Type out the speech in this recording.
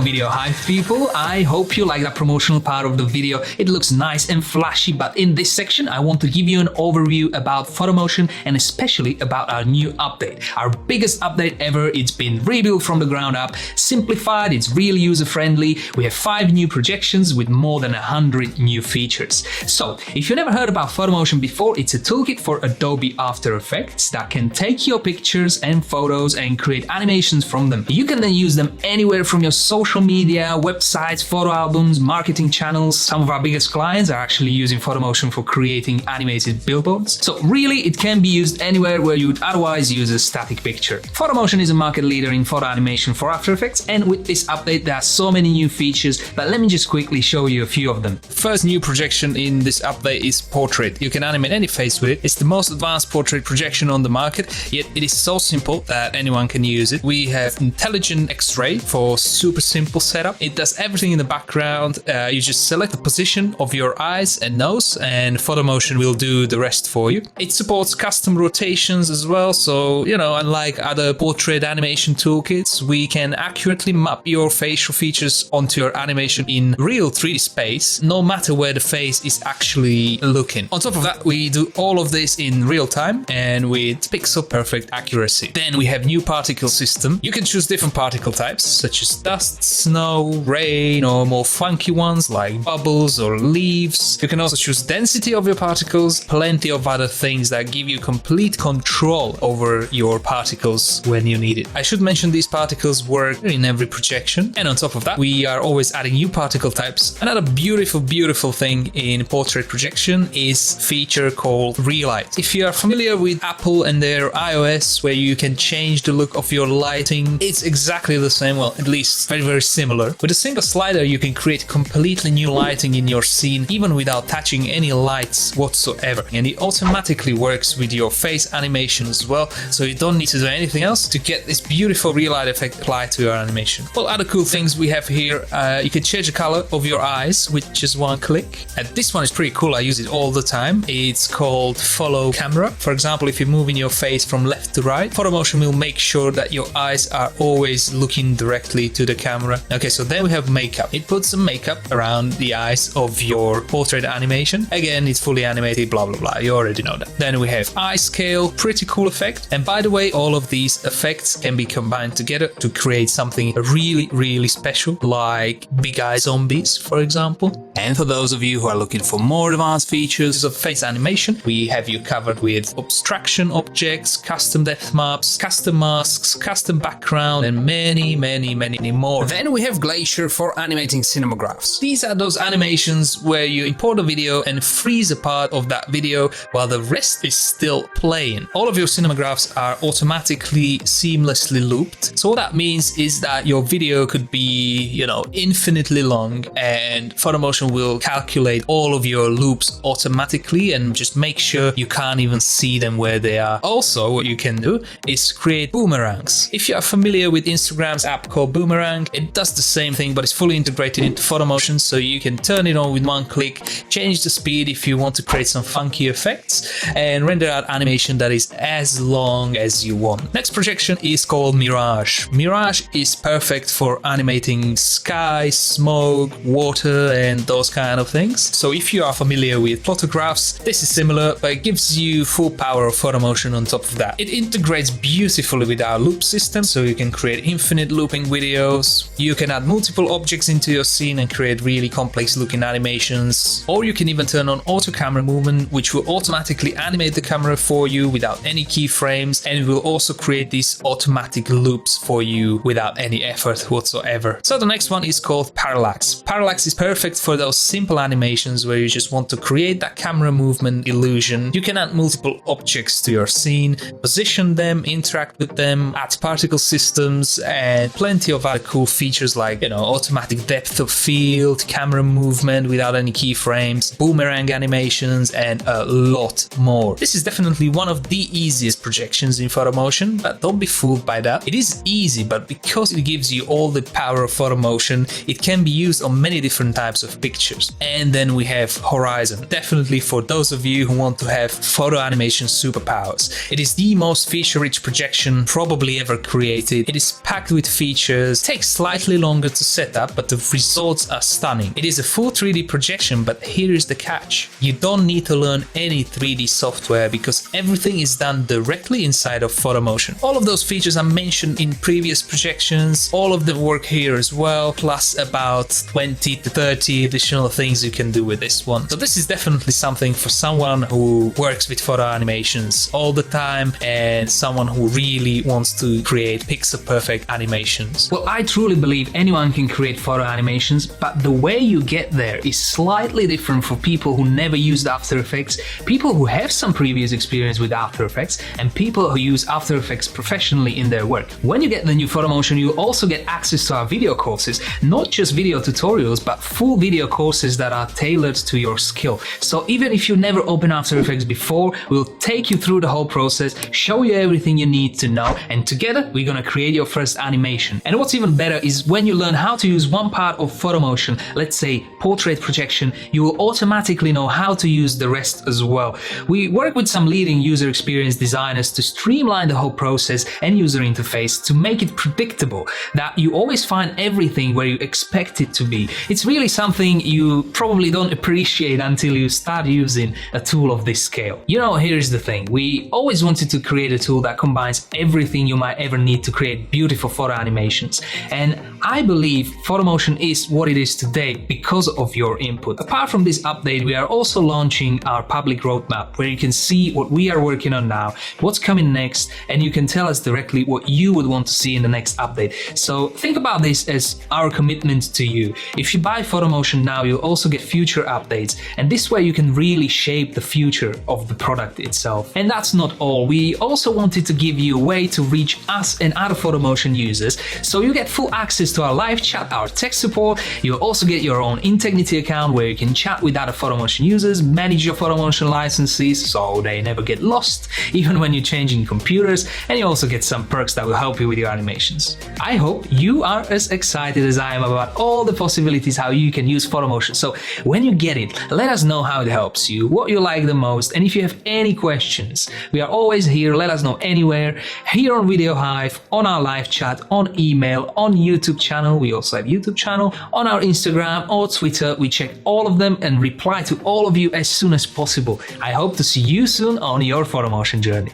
video. Hi people, I hope you like that promotional part of the video. It looks nice and flashy, but in this section I want to give you an overview about Photomotion and especially about our new update. Our biggest update ever. It's been rebuilt from the ground up, simplified, it's really user-friendly. We have 5 new projections with more than 100 new features. So, if you never heard about Photomotion before, it's a toolkit for Adobe After Effects that can take your pictures and photos and create animations from them. You can then use them anywhere from your social media, websites, photo albums, marketing channels. Some of our biggest clients are actually using Photomotion for creating animated billboards. So really, it can be used anywhere where you would otherwise use a static picture. Photomotion is a market leader in photo animation for After Effects, and with this update there are so many new features, but let me just quickly show you a few of them. First new projection in this update is portrait. You can animate any face with it. It's the most advanced portrait projection on the market, yet it is so simple that anyone can use it. We have intelligent X-ray for super simple setup. It does everything in the background. You just select the position of your eyes and nose and Photomotion will do the rest for you. It supports custom rotations as well, so unlike other portrait animation toolkits, we can accurately map your facial features onto your animation in real 3D space, no matter where the face is actually looking. On top of that, we do all of this in real time and with pixel perfect accuracy. Then we have new particle system. You can choose different particle types such as dust, snow, rain, or more funky ones like bubbles or leaves. You can also choose density of your particles, plenty of other things that give you complete control over your particles when you need it. I should mention these particles work in every projection, and on top of that, we are always adding new particle types. Another beautiful thing in portrait projection is a feature called Relight. If you are familiar with Apple and their iOS, where you can change the look of your lighting, it's exactly the same, well, at least very similar. With a single slider, you can create completely new lighting in your scene, even without touching any lights whatsoever. And it automatically works with your face animation as well, so you don't need to do anything else to get this beautiful relight effect applied to your animation. Well, other cool things we have here, you can change the color of your eyes with just one click. And this one is pretty cool, I use it all the time. It's called Follow Camera. For example, if you're moving your face from left to right, Photomotion will make sure that your eyes are always looking directly to the camera. Okay, so then we have makeup. It puts some makeup around the eyes of your portrait animation. Again, it's fully animated, blah blah blah, you already know that. Then we have eye scale, pretty cool effect. And by the way, all of these effects can be combined together to create something really special, like big eye zombies, for example. And for those of you who are looking for more advanced features of face animation, we have you covered with abstraction objects, custom depth maps, custom masks, custom background, and many more. Then we have Glacier for animating cinemagraphs. These are those animations where you import a video and freeze a part of that video while the rest is still playing. All of your cinemagraphs are automatically seamlessly looped. So what that means is that your video could be, infinitely long, and Photomotion will calculate all of your loops automatically and just make sure you can't even see them where they are. Also, what you can do is create boomerangs. If you are familiar with Instagram's app called Boomerang, it does the same thing, but it's fully integrated into Photomotion, so you can turn it on with one click, change the speed if you want to create some funky effects, and render out animation that is as long as you want. Next projection is called Mirage. Mirage is perfect for animating sky, smoke, water, and those kind of things. So if you are familiar with photographs, this is similar, but it gives you full power of Photomotion on top of that. It integrates beautifully with our loop system, so you can create infinite looping videos. You can add multiple objects into your scene and create really complex looking animations. Or you can even turn on auto camera movement, which will automatically animate the camera for you without any keyframes, and it will also create these automatic loops for you without any effort whatsoever. So the next one is called Parallax. Parallax is perfect for those simple animations where you just want to create that camera movement illusion. You can add multiple objects to your scene, position them, interact with them, add particle systems, and plenty of other cool features like, automatic depth of field, camera movement without any keyframes, boomerang animations, and a lot more. This is definitely one of the easiest projections in Photomotion, but don't be fooled by that. It is easy, but because it gives you all the power of Photomotion, it can be used on many different types of pictures. And then we have Horizon, definitely for those of you who want to have photo animation superpowers. It is the most feature-rich projection probably ever created. It is packed with features, takes slightly slightly longer to set up, but the results are stunning. It is a full 3D projection, but here is the catch. You don't need to learn any 3D software because everything is done directly inside of Photomotion. All of those features are mentioned in previous projections, all of the work here as well, plus about 20 to 30 additional things you can do with this one. So this is definitely something for someone who works with photo animations all the time and someone who really wants to create pixel perfect animations. Well, I truly believe anyone can create photo animations, but the way you get there is slightly different for people who never used After Effects, people who have some previous experience with After Effects, and people who use After Effects professionally in their work. When you get the new Photomotion, you also get access to our video courses, not just video tutorials, but full video courses that are tailored to your skill. So even if you never opened After Effects before, we'll take you through the whole process, show you everything you need to know, and together we're gonna create your first animation. And what's even better is when you learn how to use one part of Photomotion, let's say portrait projection, you will automatically know how to use the rest as well. We work with some leading user experience designers to streamline the whole process and user interface to make it predictable, that you always find everything where you expect it to be. It's really something you probably don't appreciate until you start using a tool of this scale. You know, here's the thing. We always wanted to create a tool that combines everything you might ever need to create beautiful photo animations. And I believe Photomotion is what it is today because of your input. Apart from this update, we are also launching our public roadmap where you can see what we are working on now, what's coming next, and you can tell us directly what you would want to see in the next update. So think about this as our commitment to you. If you buy Photomotion now, you'll also get future updates, and this way you can really shape the future of the product itself. And that's not all. We also wanted to give you a way to reach us and other Photomotion users, so you get full access to our live chat, our tech support. You'll also get your own Integrity account where you can chat with other Photomotion users, manage your Photomotion licenses so they never get lost, even when you're changing computers, and you also get some perks that will help you with your animations. I hope you are as excited as I am about all the possibilities how you can use Photomotion. So when you get it, let us know how it helps you, what you like the most, and if you have any questions, we are always here. Let us know anywhere, here on Video Hive, on our live chat, on email, on YouTube channel. We also have YouTube channel, on our Instagram or Twitter. We check all of them and reply to all of you as soon as possible. I hope to see you soon on your Photomotion journey.